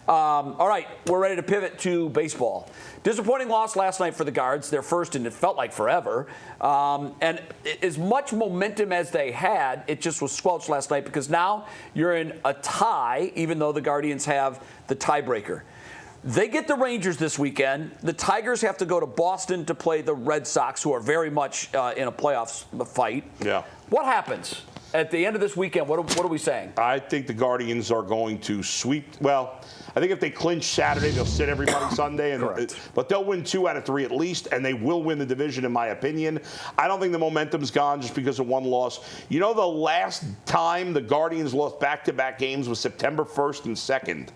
All right, we're ready to pivot to baseball. Disappointing loss last night for the Guards, their first, and it felt like forever. And as much momentum as they had, it just was squelched last night because now you're in a tie, even though the Guardians have the tiebreaker. They get the Rangers this weekend. The Tigers have to go to Boston to play the Red Sox, who are very much in a playoff fight. Yeah. What happens at the end of this weekend? What are we saying? I think the Guardians are going to sweep. Well, I think if they clinch Saturday, they'll sit everybody Sunday. But they'll win 2 out of 3 at least, and they will win the division, in my opinion. I don't think the momentum's gone just because of one loss. You know, the last time the Guardians lost back-to-back games was September 1st and 2nd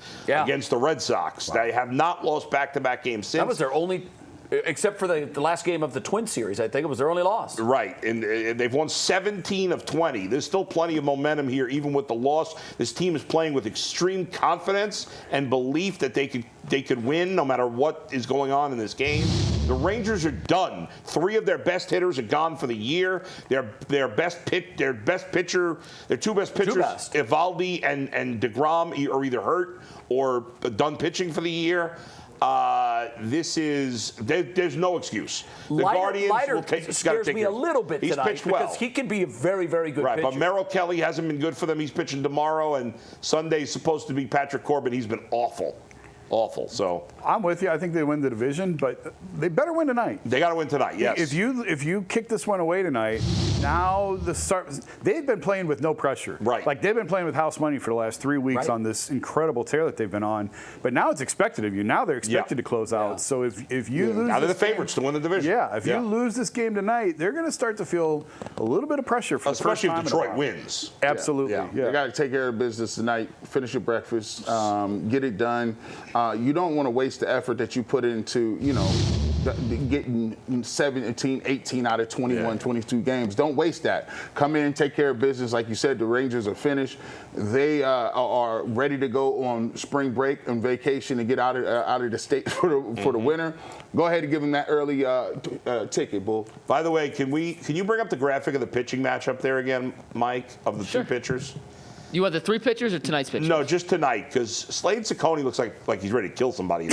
against the Red Sox. Wow. They have not lost back-to-back games since. That was their only... Except for the last game of the Twin Series, I think it was their only loss. Right, and they've won 17 of 20. There's still plenty of momentum here, even with the loss. This team is playing with extreme confidence and belief that they could win no matter what is going on in this game. The Rangers are done. 3 of their best hitters are gone for the year. Their two best pitchers, Eovaldi and DeGrom, are either hurt or done pitching for the year. There's no excuse. The Guardians will take. Scares me a little bit He's tonight pitched well because he can be a very, very good pitcher. But Merrill Kelly hasn't been good for them. He's pitching tomorrow, and Sunday's supposed to be Patrick Corbin. He's been awful. So I'm with you. I think they win the division, but they better win tonight. They got to win tonight. Yes. If you kick this one away tonight, now they've been playing with no pressure. Right. Like they've been playing with house money for the last 3 weeks on this incredible tear that they've been on. But now it's expected of you. Now they're expected to close out. So if you lose, now they're the favorites to win the division. Yeah. If you lose this game tonight, they're going to start to feel a little bit of pressure for especially the first if time Detroit wins. Absolutely. Yeah. They got to take care of business tonight. Finish your breakfast. Get it done. You don't want to waste the effort that you put into, getting 17, 18 out of 21, 22 games. Don't waste that. Come in and take care of business. Like you said, the Rangers are finished. They are ready to go on spring break and vacation and get out of the state for the winter. Go ahead and give them that early ticket, Bull. By the way, can you bring up the graphic of the pitching match up there again, Mike, of the 2 pitchers? You want the 3 pitchers or tonight's pitchers? No, just tonight, because Slade Cecconi looks like he's ready to kill somebody.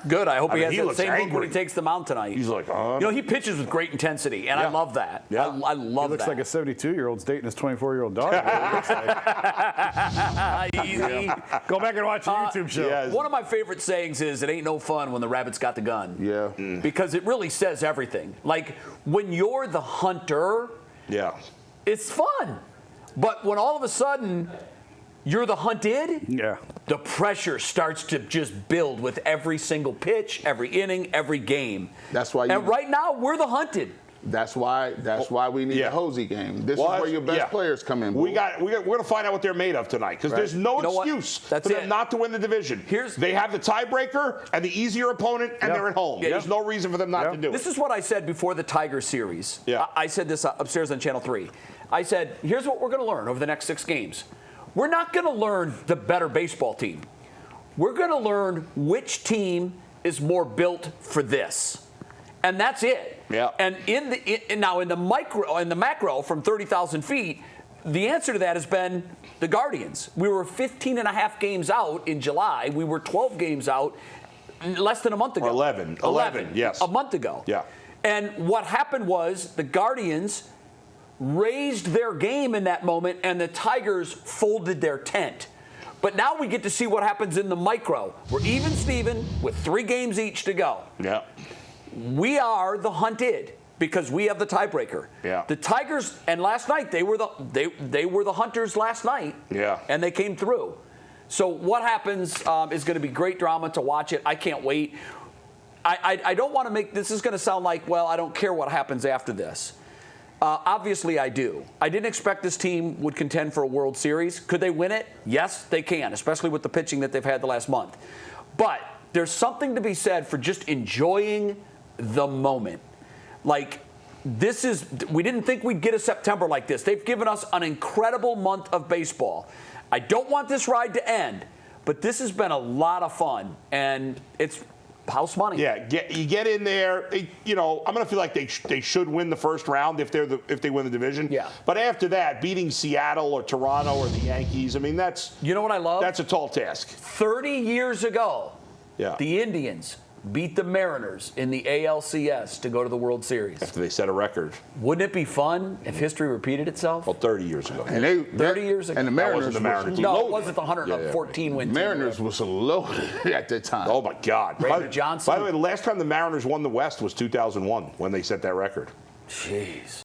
Good. I hope he has the same angry look when he takes them out tonight. He's like, he pitches with great intensity, and I love that. Yeah. I love that. He looks like a 72-year-old dating his 24-year-old daughter. Easy. Go back and watch a YouTube show. Yeah. One of my favorite sayings is, "It ain't no fun when the rabbit's got the gun." Yeah. Because it really says everything. Like when you're the hunter, it's fun. But when all of a sudden you're the hunted, the pressure starts to just build with every single pitch, every inning, every game. That's why. And right now we're the hunted. That's why we need a Hosey game. This is where your best players come in. We're going to find out what they're made of tonight because there's no excuse for them not to win the division. They have the tiebreaker and the easier opponent, and they're at home. There's no reason for them not to do it. This is what I said before the Tiger series. I said this upstairs on Channel 3. I said, here's what we're going to learn over the next 6 games. We're not going to learn the better baseball team. We're going to learn which team is more built for this. And that's it. Yeah. And in the macro from 30,000 feet, the answer to that has been the Guardians. We were 15 and a half games out in July. We were 12 games out less than a month ago. Or 11, yes. A month ago. Yeah. And what happened was the Guardians raised their game in that moment, and the Tigers folded their tent. But now we get to see what happens in the micro. We're even Steven with 3 games each to go. Yeah. We are the hunted because we have the tiebreaker. Yeah. The Tigers, and last night they were the hunters last night. Yeah. And they came through. So what happens is going to be great drama to watch it. I can't wait. I don't want to make this is going to sound like, well, I don't care what happens after this. Obviously, I do. I didn't expect this team would contend for a World Series. Could they win it? Yes, they can, especially with the pitching that they've had the last month. But there's something to be said for just enjoying the moment. Like, we didn't think we'd get a September like this. They've given us an incredible month of baseball. I don't want this ride to end, but this has been a lot of fun, and it's house money. Yeah, you get in there. I'm going to feel like they should win the first round if they win the division. Yeah. But after that, beating Seattle or Toronto or the Yankees, I mean, that's what I love? That's a tall task. 30 years ago, the Indians beat the Mariners in the ALCS to go to the World Series. After they set a record. Wouldn't it be fun if history repeated itself? Well, 30 years ago. And 30 years ago. And the Mariners, no, it wasn't the 114 win team. Mariners was loaded at the time. Oh my God. Raymond Johnson. By the way, the last time the Mariners won the West was 2001 when they set that record. Jeez.